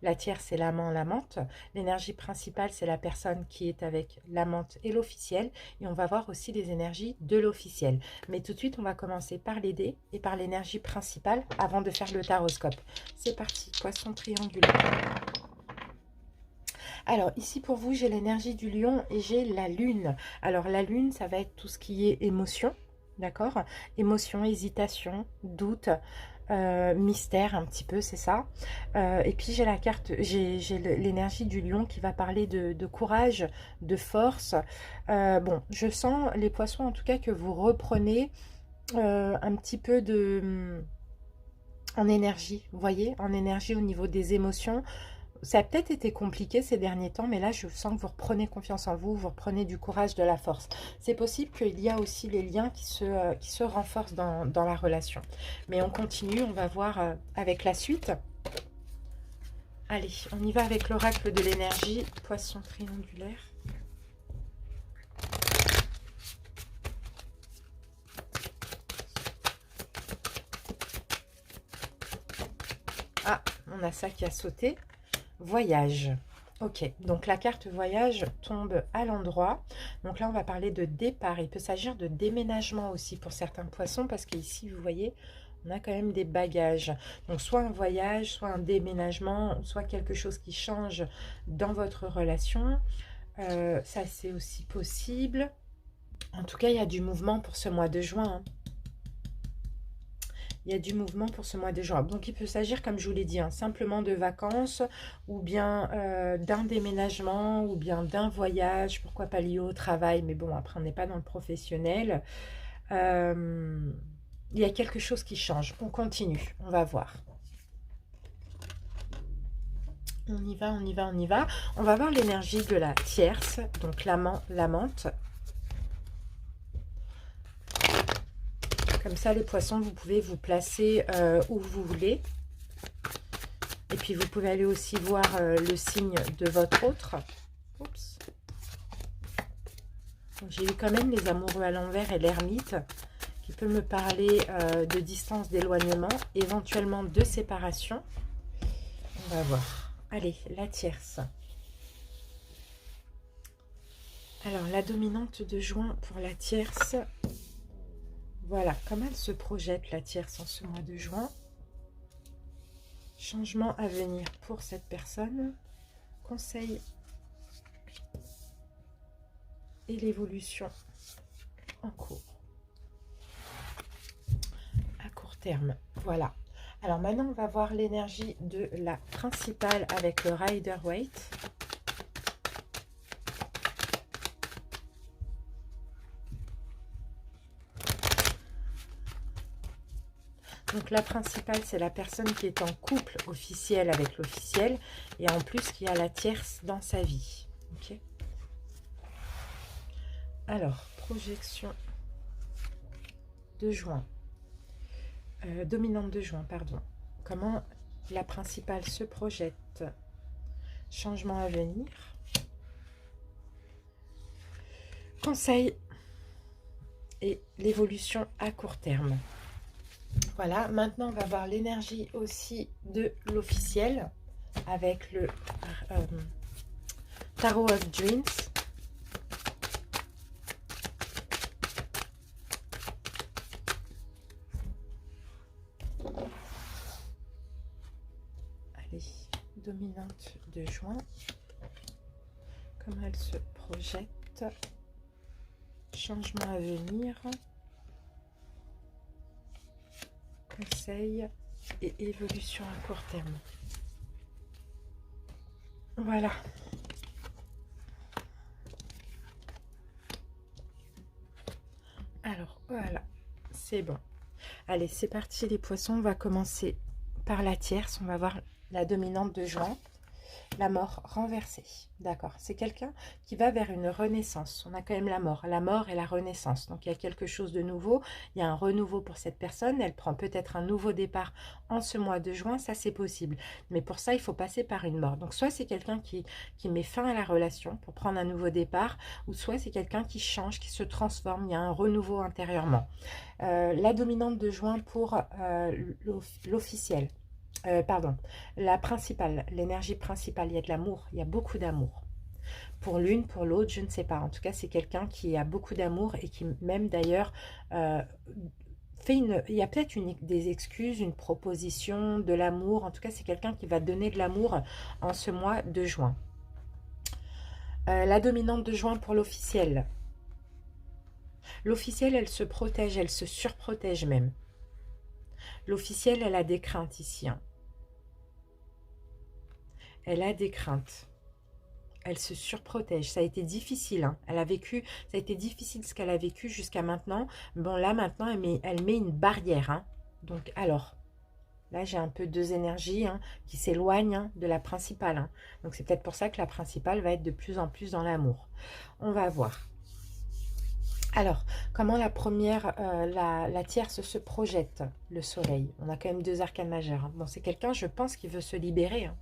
La tierce, c'est l'amant, l'amante. L'énergie principale, c'est la personne qui est avec l'amante et l'officiel. Et on va voir aussi les énergies de l'officiel. Mais tout de suite, on va commencer par les dés et par l'énergie principale avant de faire le taroscope. C'est parti, poisson triangulaire. Alors, ici pour vous, j'ai l'énergie du lion et j'ai la lune. Alors, la lune, ça va être tout ce qui est émotion, d'accord? Émotion, hésitation, doute, mystère un petit peu, c'est ça. Et puis, j'ai la carte, j'ai l'énergie du lion qui va parler de courage, de force. Bon, je sens, les poissons, en tout cas, que vous reprenez un petit peu en énergie, vous voyez, en énergie au niveau des émotions. Ça a peut-être été compliqué ces derniers temps, mais là, je sens que vous reprenez confiance en vous, vous reprenez du courage, de la force. C'est possible qu'il y a aussi les liens qui se renforcent dans la relation. Mais on continue, on va voir avec la suite. Allez, on y va avec l'oracle de l'énergie, poisson triangulaire. Ah, on a ça qui a sauté. Voyage. Ok, donc la carte voyage tombe à l'endroit. Donc là, on va parler de départ. Il peut s'agir de déménagement aussi pour certains poissons parce qu'ici, vous voyez, on a quand même des bagages. Donc soit un voyage, soit un déménagement, soit quelque chose qui change dans votre relation. Ça, c'est aussi possible. En tout cas, il y a du mouvement pour ce mois de juin, hein. Il y a du mouvement pour ce mois de juin. Donc, il peut s'agir, comme je vous l'ai dit, hein, simplement de vacances ou bien d'un déménagement ou bien d'un voyage. Pourquoi pas lié au travail? Mais bon, après, on n'est pas dans le professionnel. Il y a quelque chose qui change. On continue. On va voir. On y va, on y va, on y va. On va voir l'énergie de la tierce, donc l'amant, l'amante. Comme ça, les poissons, vous pouvez vous placer où vous voulez. Et puis, vous pouvez aller aussi voir le signe de votre autre. Oups. J'ai eu quand même les amoureux à l'envers et l'ermite qui peut me parler de distance, d'éloignement, éventuellement de séparation. On va voir. Allez, la tierce. Alors, la dominante de juin pour la tierce. Voilà, comment elle se projette, la tierce, en ce mois de juin. Changement à venir pour cette personne. Conseil et l'évolution en cours. À court terme. Voilà. Alors maintenant, on va voir l'énergie de la principale avec le Rider-Waite. Donc la principale, c'est la personne qui est en couple officiel avec l'officiel et en plus qui a la tierce dans sa vie. Ok. Alors, projection de juin. Dominante de juin, pardon. Comment la principale se projette. Changement à venir. Conseil et l'évolution à court terme. Voilà, maintenant on va voir l'énergie aussi de l'officiel avec le Tarot of Dreams. Allez, dominante de juin. Comment elle se projette. Changement à venir. Conseil et évolution à court terme. Voilà. Alors, voilà. C'est bon. Allez, c'est parti les poissons. On va commencer par la tierce. On va voir la dominante de juin. La mort renversée. D'accord. C'est quelqu'un qui va vers une renaissance. On a quand même la mort. La mort et la renaissance. Donc, il y a quelque chose de nouveau. Il y a un renouveau pour cette personne. Elle prend peut-être un nouveau départ en ce mois de juin. Ça, c'est possible. Mais pour ça, il faut passer par une mort. Donc, soit c'est quelqu'un qui met fin à la relation pour prendre un nouveau départ, ou soit c'est quelqu'un qui change, qui se transforme. Il y a un renouveau intérieurement. La dominante de juin pour l'officiel. Pardon, la principale, l'énergie principale, il y a de l'amour, il y a beaucoup d'amour. Pour l'une, pour l'autre, je ne sais pas. En tout cas, c'est quelqu'un qui a beaucoup d'amour et qui même d'ailleurs fait il y a peut-être des excuses, une proposition, de l'amour. En tout cas, c'est quelqu'un qui va donner de l'amour en ce mois de juin. La dominante de juin pour l'officiel. L'officiel, elle se protège, elle se surprotège même. L'officiel, elle a des craintes ici. Hein. Elle a des craintes. Elle se surprotège. Ça a été difficile. Hein. Elle a vécu, ça a été difficile ce qu'elle a vécu jusqu'à maintenant. Bon, là, maintenant, elle met une barrière. Hein. Donc, alors, là, j'ai un peu deux énergies hein, qui s'éloignent hein, de la principale. Hein. Donc, c'est peut-être pour ça que la principale va être de plus en plus dans l'amour. On va voir. Alors, comment la première, la tierce se projette, le soleil? On a quand même deux arcanes majeures. Hein. Bon, c'est quelqu'un, je pense, qui veut se libérer. Hein.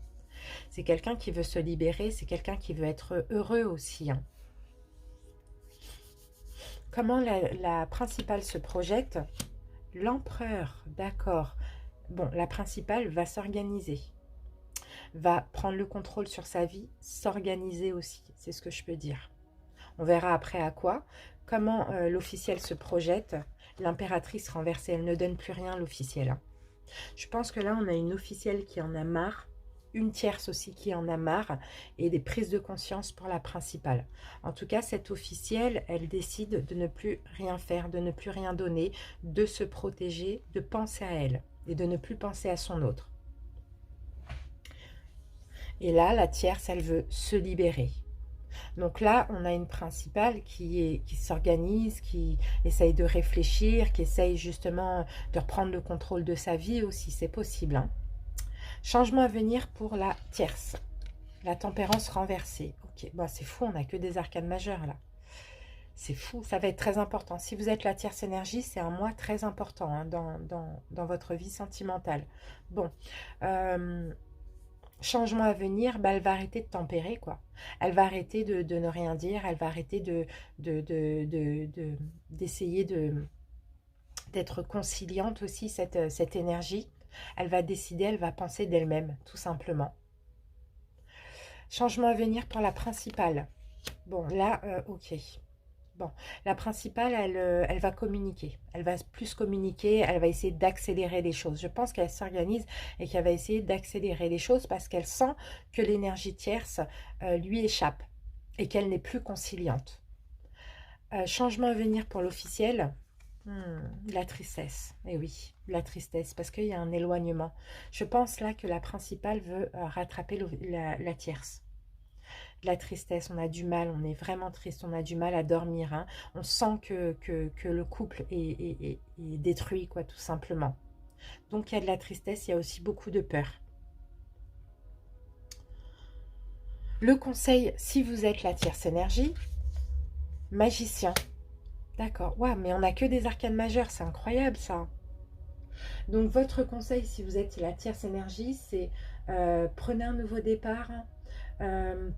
C'est quelqu'un qui veut se libérer, c'est quelqu'un qui veut être heureux aussi. Hein. Comment la principale se projette? L'empereur, d'accord. Bon, la principale va s'organiser, va prendre le contrôle sur sa vie, s'organiser aussi, c'est ce que je peux dire. On verra après à quoi. Comment l'officiel se projette? L'impératrice renversée, elle ne donne plus rien l'officiel. Hein. Je pense que là, on a une officielle qui en a marre, une tierce aussi qui en a marre, et des prises de conscience pour la principale. En tout cas, cette officielle, elle décide de ne plus rien faire, de ne plus rien donner, de se protéger, de penser à elle, et de ne plus penser à son autre. Et là, la tierce, elle veut se libérer. Donc là, on a une principale qui s'organise, qui essaye de réfléchir, qui essaye justement de reprendre le contrôle de sa vie aussi, c'est possible. Hein. Changement à venir pour la tierce. La tempérance renversée. Ok, bon, c'est fou, on n'a que des arcanes majeures là. C'est fou, ça va être très important. Si vous êtes la tierce énergie, c'est un mois très important hein, dans votre vie sentimentale. Bon, changement à venir, bah, elle va arrêter de tempérer, quoi. Elle va arrêter de ne rien dire, elle va arrêter d'essayer d'être conciliante aussi, cette énergie. Elle va décider, elle va penser d'elle-même, tout simplement. Changement à venir pour la principale. Bon, là, ok. Bon, la principale, elle va communiquer. Elle va plus communiquer, elle va essayer d'accélérer les choses. Je pense qu'elle s'organise et qu'elle va essayer d'accélérer les choses parce qu'elle sent que l'énergie tierce lui échappe et qu'elle n'est plus conciliante. Changement à venir pour l'officiel. La tristesse, eh oui, la tristesse, parce qu'il y a un éloignement. Je pense là que la principale veut rattraper la tierce. La tristesse, on a du mal, on est vraiment triste, on a du mal à dormir, hein. On sent que le couple est détruit, quoi, tout simplement. Donc il y a de la tristesse, il y a aussi beaucoup de peur. Le conseil, si vous êtes la tierce énergie, magicien. D'accord, ouais, mais on n'a que des arcanes majeures, c'est incroyable ça. Donc votre conseil, si vous êtes la tierce énergie, c'est prenez un nouveau départ,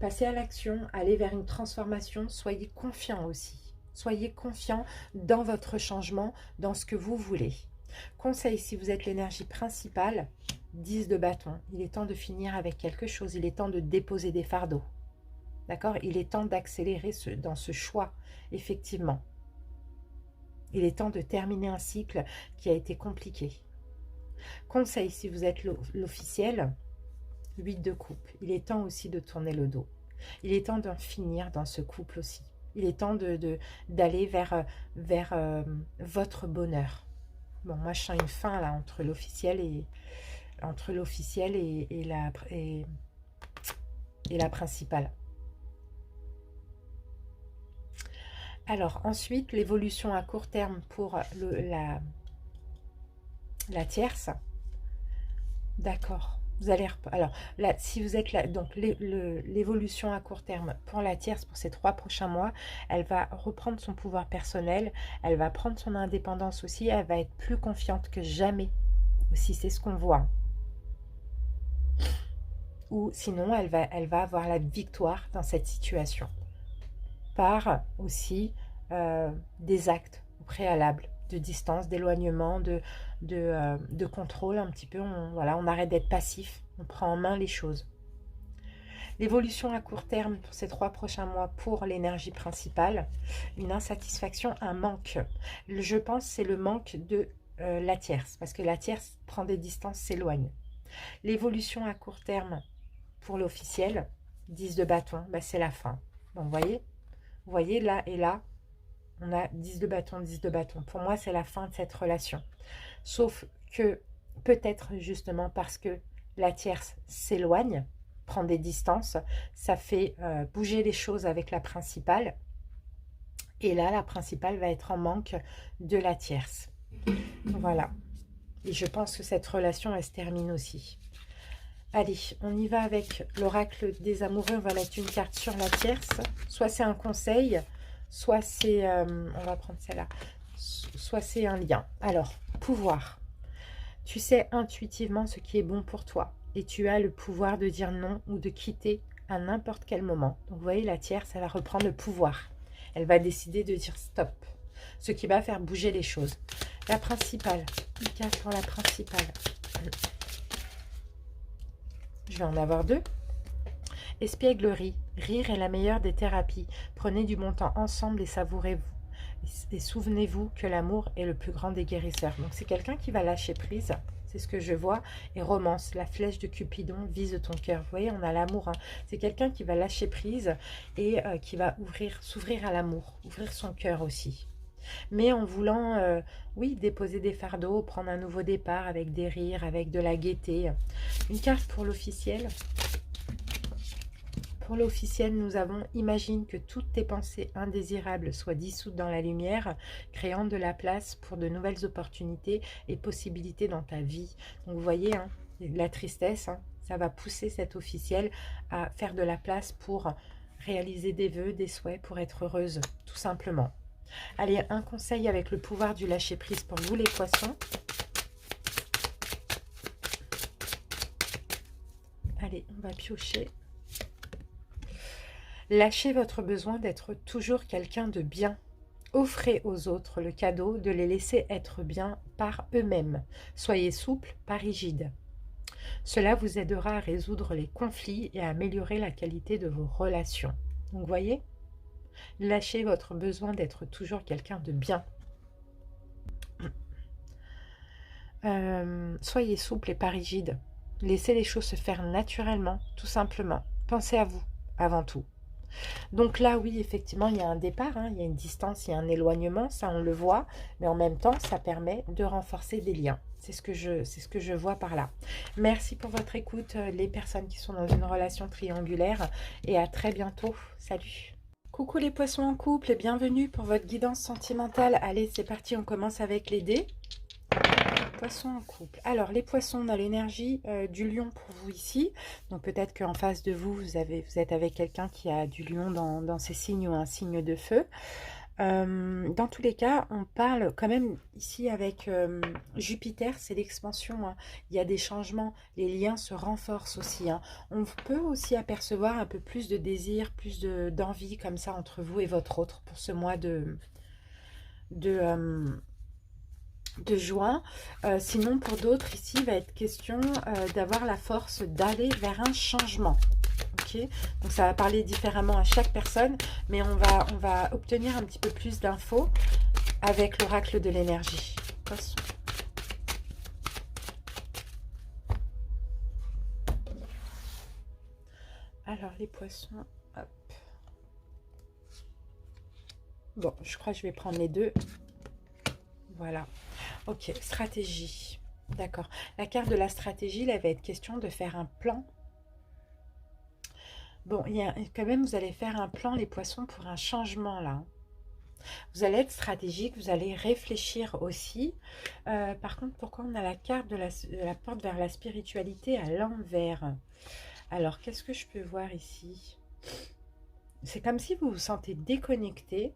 passez à l'action, allez vers une transformation, soyez confiant aussi. Soyez confiant dans votre changement, dans ce que vous voulez. Conseil, si vous êtes l'énergie principale, 10 de bâton. Il est temps de finir avec quelque chose, il est temps de déposer des fardeaux. D'accord? Il est temps d'accélérer dans ce choix, effectivement. Il est temps de terminer un cycle qui a été compliqué. Conseil, si vous êtes l'officiel, 8 de coupe. Il est temps aussi de tourner le dos. Il est temps d'en finir dans ce couple aussi. Il est temps d'aller vers votre bonheur. Bon, moi je sens une fin là entre l'officiel et la principale. Alors ensuite, l'évolution à court terme pour la tierce. D'accord. Vous allez alors là, si vous êtes là, donc l'évolution à court terme pour la tierce pour ces 3 prochains mois, elle va reprendre son pouvoir personnel, elle va prendre son indépendance aussi, elle va être plus confiante que jamais. Aussi, c'est ce qu'on voit. Ou sinon, elle va avoir la victoire dans cette situation. Par aussi des actes au préalable, de distance, d'éloignement, de contrôle un petit peu. Voilà, on arrête d'être passif, on prend en main les choses. L'évolution à court terme pour ces 3 prochains mois pour l'énergie principale, une insatisfaction, un manque. Je pense que c'est le manque de la tierce, parce que la tierce prend des distances, s'éloigne. L'évolution à court terme pour l'officiel, 10 de bâton, bah, c'est la fin. Bon, vous voyez, là et là, on a 10 de bâton, 10 de bâton. Pour moi, c'est la fin de cette relation. Sauf que peut-être justement parce que la tierce s'éloigne, prend des distances, ça fait bouger les choses avec la principale. Et là, la principale va être en manque de la tierce. Voilà. Et je pense que cette relation, elle se termine aussi. Allez, on y va avec l'oracle des amoureux. On va mettre une carte sur la tierce. Soit c'est un conseil, soit c'est... on va prendre celle-là. Soit c'est un lien. Alors, pouvoir. Tu sais intuitivement ce qui est bon pour toi. Et tu as le pouvoir de dire non ou de quitter à n'importe quel moment. Donc, vous voyez, la tierce, elle va reprendre le pouvoir. Elle va décider de dire stop. Ce qui va faire bouger les choses. La principale. Une carte pour la principale. Je vais en avoir 2. Espièglerie. Rire est la meilleure des thérapies. Prenez du bon temps ensemble et savourez-vous. Et souvenez-vous que l'amour est le plus grand des guérisseurs. Donc c'est quelqu'un qui va lâcher prise. C'est ce que je vois. Et romance. La flèche de Cupidon vise ton cœur. Vous voyez, on a l'amour. Hein. C'est quelqu'un qui va lâcher prise et qui va s'ouvrir à l'amour. Ouvrir son cœur aussi. Mais en voulant, oui, déposer des fardeaux, prendre un nouveau départ avec des rires, avec de la gaieté. Une carte pour l'officiel. Pour l'officiel, nous avons « Imagine que toutes tes pensées indésirables soient dissoutes dans la lumière, créant de la place pour de nouvelles opportunités et possibilités dans ta vie. » Donc vous voyez, hein, la tristesse, hein, ça va pousser cet officiel à faire de la place pour réaliser des vœux, des souhaits, pour être heureuse, tout simplement. Allez, un conseil avec le pouvoir du lâcher-prise pour vous les poissons. Allez, on va piocher. Lâchez votre besoin d'être toujours quelqu'un de bien. Offrez aux autres le cadeau de les laisser être bien par eux-mêmes. Soyez souple, pas rigide. Cela vous aidera à résoudre les conflits et à améliorer la qualité de vos relations. Donc, vous voyez, Lâchez votre besoin d'être toujours quelqu'un de bien. Soyez souple et pas rigide. Laissez les choses se faire naturellement, tout simplement. Pensez à vous, avant tout. Donc là, oui, effectivement, il y a un départ, hein, il y a une distance, il y a un éloignement, ça on le voit, mais en même temps, ça permet de renforcer des liens. C'est ce que je vois par là. Merci pour votre écoute, les personnes qui sont dans une relation triangulaire, et à très bientôt. Salut! Coucou les poissons en couple et bienvenue pour votre guidance sentimentale. Allez, c'est parti, on commence avec les dés. Poissons en couple. Alors, les poissons, on a l'énergie du lion pour vous ici. Donc, peut-être qu'en face de vous, vous êtes avec quelqu'un qui a du lion dans ses signes ou un signe de feu. Dans tous les cas, on parle quand même ici avec Jupiter, c'est l'expansion. Hein. Il y a des changements, les liens se renforcent aussi. Hein. On peut aussi apercevoir un peu plus de désir, plus d'envie comme ça entre vous et votre autre pour ce mois de juin. Sinon, pour d'autres, ici, il va être question d'avoir la force d'aller vers un changement. Okay, donc ça va parler différemment à chaque personne, mais on va obtenir un petit peu plus d'infos avec l'oracle de l'énergie. Alors, les poissons, hop. Bon, je crois que je vais prendre les deux. Voilà. Ok, stratégie. D'accord. La carte de la stratégie, là, va être question de faire un plan. Bon, il y a, quand même, vous allez faire un plan, les poissons, pour un changement, là. Vous allez être stratégique, vous allez réfléchir aussi. Par contre, pourquoi on a la carte de la porte vers la spiritualité à l'envers? Alors, qu'est-ce que je peux voir ici? C'est comme si vous vous sentez déconnecté.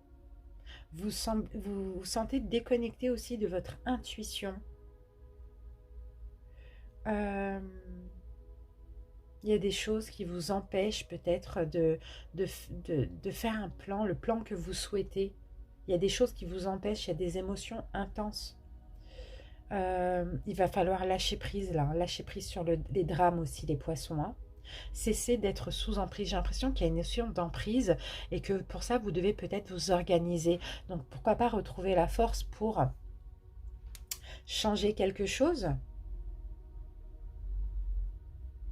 Vous vous sentez déconnecté aussi de votre intuition. Il y a des choses qui vous empêchent peut-être de faire un plan, le plan que vous souhaitez. Il y a des choses qui vous empêchent, il y a des émotions intenses. Il va falloir lâcher prise là, lâcher prise sur les drames aussi, les poissons. Hein. Cessez d'être sous emprise. J'ai l'impression qu'il y a une notion d'emprise et que pour ça, vous devez peut-être vous organiser. Donc pourquoi pas retrouver la force pour changer quelque chose.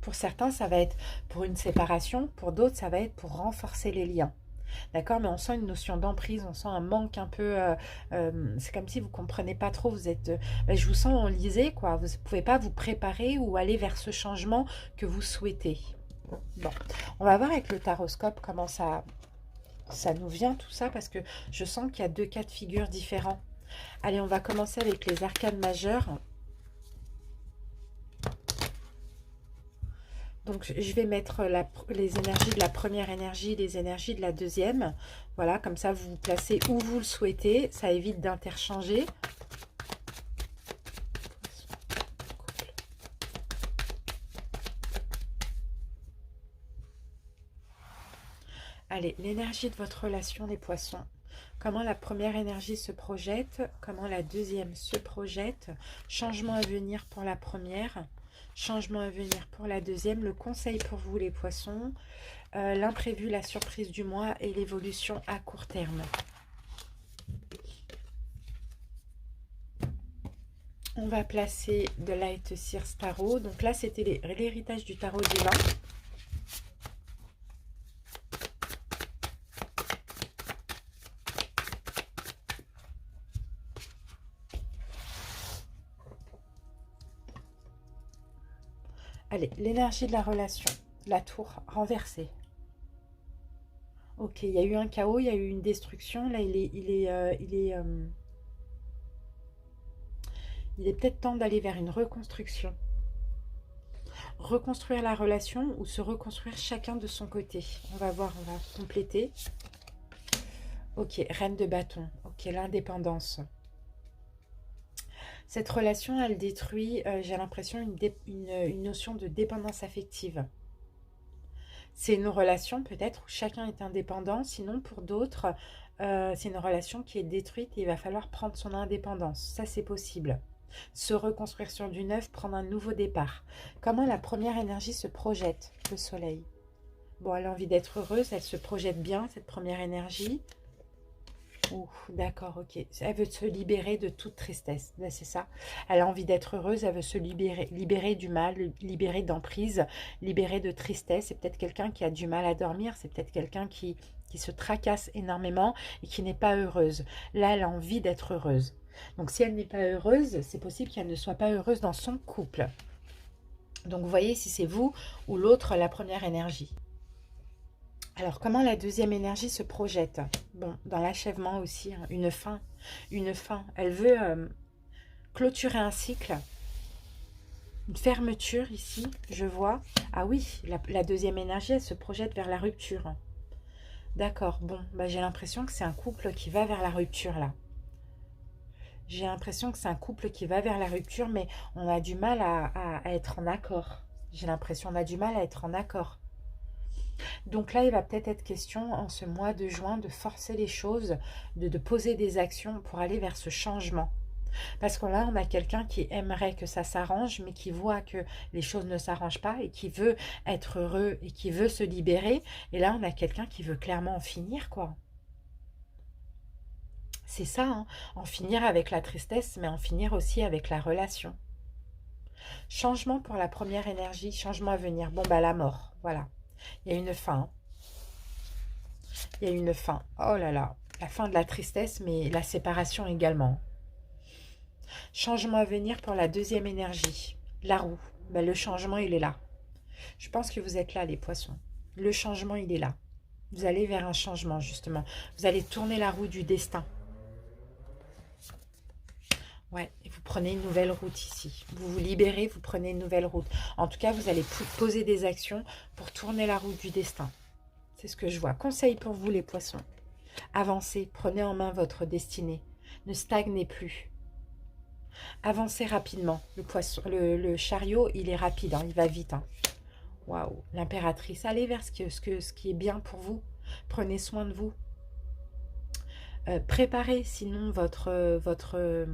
Pour certains, ça va être pour une séparation. Pour d'autres, ça va être pour renforcer les liens. D'accord, mais on sent une notion d'emprise, on sent un manque un peu, c'est comme si vous ne comprenez pas trop, vous êtes, je vous sens enlisé, quoi, vous ne pouvez pas vous préparer ou aller vers ce changement que vous souhaitez. Bon, on va voir avec le taroscope comment ça nous vient tout ça, parce que je sens qu'il y a deux cas de figure différents. Allez, on va commencer avec les arcanes majeures. Donc, je vais mettre les énergies de la première énergie, les énergies de la deuxième. Voilà, comme ça, vous vous placez où vous le souhaitez. Ça évite d'interchanger. Allez, l'énergie de votre relation, les poissons. Comment la première énergie se projette, comment la deuxième se projette. Changement à venir pour la première. Changement à venir pour la deuxième. Le conseil pour vous, les poissons. L'imprévu, la surprise du mois et l'évolution à court terme. On va placer de Light Seers Tarot. Donc là, c'était l'héritage du tarot divin. Allez, l'énergie de la relation. La tour renversée. Ok, il y a eu un chaos, il y a eu une destruction. Là, il est peut-être temps d'aller vers une reconstruction. Reconstruire la relation ou se reconstruire chacun de son côté. On va voir, on va compléter. Ok, reine de bâton. Ok, l'indépendance. Cette relation, elle détruit, j'ai l'impression, une notion de dépendance affective. C'est une relation peut-être où chacun est indépendant, sinon pour d'autres, c'est une relation qui est détruite et il va falloir prendre son indépendance. Ça, c'est possible. Se reconstruire sur du neuf, prendre un nouveau départ. Comment la première énergie se projette, le soleil? Bon, elle a envie d'être heureuse, elle se projette bien, cette première énergie. Ouh, d'accord, ok. Elle veut se libérer de toute tristesse, ben, c'est ça. Elle a envie d'être heureuse, elle veut se libérer du mal, libérer d'emprise, libérer de tristesse. C'est peut-être quelqu'un qui a du mal à dormir, c'est peut-être quelqu'un qui se tracasse énormément et qui n'est pas heureuse. Là, elle a envie d'être heureuse. Donc, si elle n'est pas heureuse, c'est possible qu'elle ne soit pas heureuse dans son couple. Donc, vous voyez si c'est vous ou l'autre, la première énergie. Alors, comment la deuxième énergie se projette? Bon, dans l'achèvement aussi, hein, une fin, une fin. Elle veut clôturer un cycle, une fermeture ici, je vois. Ah oui, la deuxième énergie, elle se projette vers la rupture. D'accord, bon, bah, j'ai l'impression que c'est un couple qui va vers la rupture, là. J'ai l'impression que c'est un couple qui va vers la rupture, mais on a du mal à être en accord. J'ai l'impression qu'on a du mal à être en accord. Donc là, il va peut-être être question en ce mois de juin de forcer les choses, de poser des actions pour aller vers ce changement. Parce que là, on a quelqu'un qui aimerait que ça s'arrange, mais qui voit que les choses ne s'arrangent pas et qui veut être heureux et qui veut se libérer. Et là, on a quelqu'un qui veut clairement en finir, quoi. C'est ça, hein, en finir avec la tristesse, mais en finir aussi avec la relation. Changement pour la première énergie, changement à venir. Bon, bah la mort, voilà. Il y a une fin. Il y a une fin. Oh là là, la fin de la tristesse, mais la séparation également. Changement à venir pour la deuxième énergie. La roue. Ben, le changement, il est là. Je pense que vous êtes là, les poissons. Le changement, il est là. Vous allez vers un changement, justement. Vous allez tourner la roue du destin. Ouais, et vous prenez une nouvelle route ici. Vous vous libérez, vous prenez une nouvelle route. En tout cas, vous allez poser des actions pour tourner la roue du destin. C'est ce que je vois. Conseil pour vous, les poissons. Avancez, prenez en main votre destinée. Ne stagnez plus. Avancez rapidement. Le poisson, le chariot, il est rapide, hein, il va vite. Hein. Waouh, l'impératrice. Allez vers ce qui est bien pour vous. Prenez soin de vous. Préparez sinon votre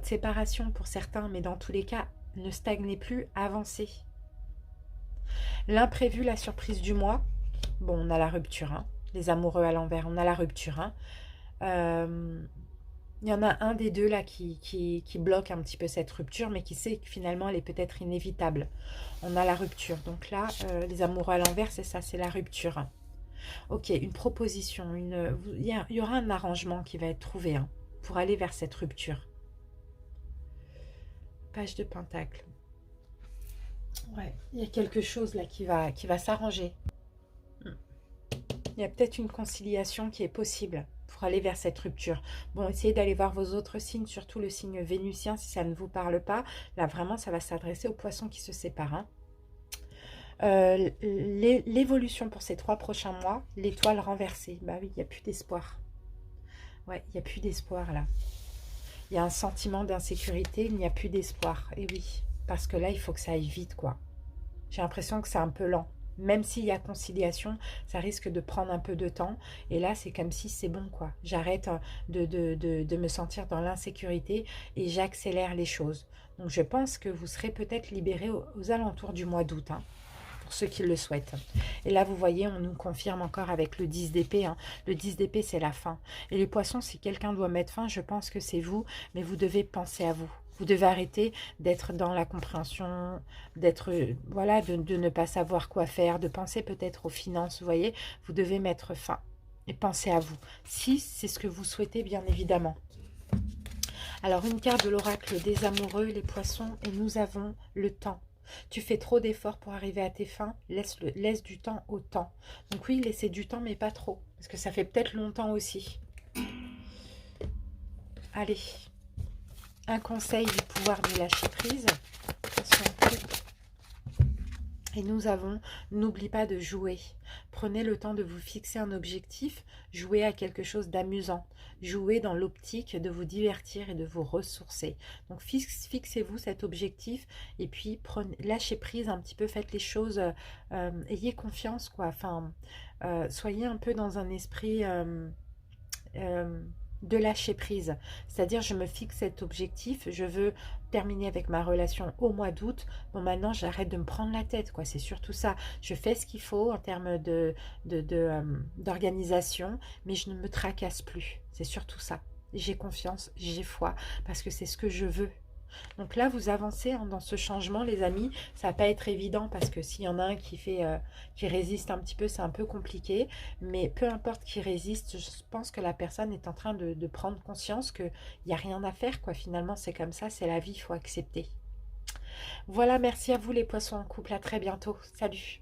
séparation pour certains, mais dans tous les cas, ne stagnez plus, avancez. L'imprévu, la surprise du mois. Bon, on a la rupture, hein. Les amoureux à l'envers, on a la rupture. Hein. Il y en a un des deux là qui bloque un petit peu cette rupture, mais qui sait que finalement elle est peut-être inévitable. On a la rupture. Donc là, les amoureux à l'envers, c'est ça, c'est la rupture. Ok, une proposition, il y aura un arrangement qui va être trouvé hein, pour aller vers cette rupture. Page de Pentacle. Ouais, il y a quelque chose là qui va s'arranger. Il y a peut-être une conciliation qui est possible pour aller vers cette rupture. Bon, essayez d'aller voir vos autres signes, surtout le signe vénusien, si ça ne vous parle pas. Là, vraiment, ça va s'adresser aux poissons qui se séparent. Hein. L'évolution pour ces 3 prochains mois, l'étoile renversée. Bah oui, il n'y a plus d'espoir. Ouais, il n'y a plus d'espoir là. Il y a un sentiment d'insécurité, il n'y a plus d'espoir. Et oui, parce que là, il faut que ça aille vite, quoi. J'ai l'impression que c'est un peu lent. Même s'il y a conciliation, ça risque de prendre un peu de temps. Et là, c'est comme si c'est bon, quoi. J'arrête de me sentir dans l'insécurité et j'accélère les choses. Donc, je pense que vous serez peut-être libérés aux alentours du mois d'août, hein, pour ceux qui le souhaitent. Et là, vous voyez, on nous confirme encore avec le 10 d'épée. Hein. Le 10 d'épée, c'est la fin. Et les poissons, si quelqu'un doit mettre fin, je pense que c'est vous, mais vous devez penser à vous. Vous devez arrêter d'être dans la compréhension, d'être, voilà, de ne pas savoir quoi faire, de penser peut-être aux finances, vous voyez. Vous devez mettre fin et penser à vous. Si c'est ce que vous souhaitez, bien évidemment. Alors, une carte de l'oracle des amoureux, les poissons, et nous avons le temps. Tu fais trop d'efforts pour arriver à tes fins, laisse du temps au temps. Donc oui, laissez du temps, mais pas trop, parce que ça fait peut-être longtemps aussi. Allez. Un conseil du pouvoir du lâcher prise. Et nous avons, n'oublie pas de jouer. Prenez le temps de vous fixer un objectif. Jouez à quelque chose d'amusant. Jouez dans l'optique de vous divertir et de vous ressourcer. Donc fixez-vous cet objectif et puis lâchez prise un petit peu. Faites les choses. Ayez confiance, quoi. Enfin, soyez un peu dans un esprit... de lâcher prise, c'est-à-dire je me fixe cet objectif, je veux terminé avec ma relation au mois d'août. Bon, maintenant, j'arrête de me prendre la tête, quoi. C'est surtout ça. Je fais ce qu'il faut en termes d'organisation, mais je ne me tracasse plus. C'est surtout ça. J'ai confiance, j'ai foi, parce que c'est ce que je veux. Donc là, vous avancez hein, dans ce changement, les amis. Ça va pas être évident parce que s'il y en a un qui résiste un petit peu, c'est un peu compliqué. Mais peu importe qui résiste, je pense que la personne est en train de prendre conscience qu'il n'y a rien à faire, quoi. Finalement, c'est comme ça, c'est la vie, il faut accepter. Voilà, merci à vous les poissons en couple. À très bientôt. Salut.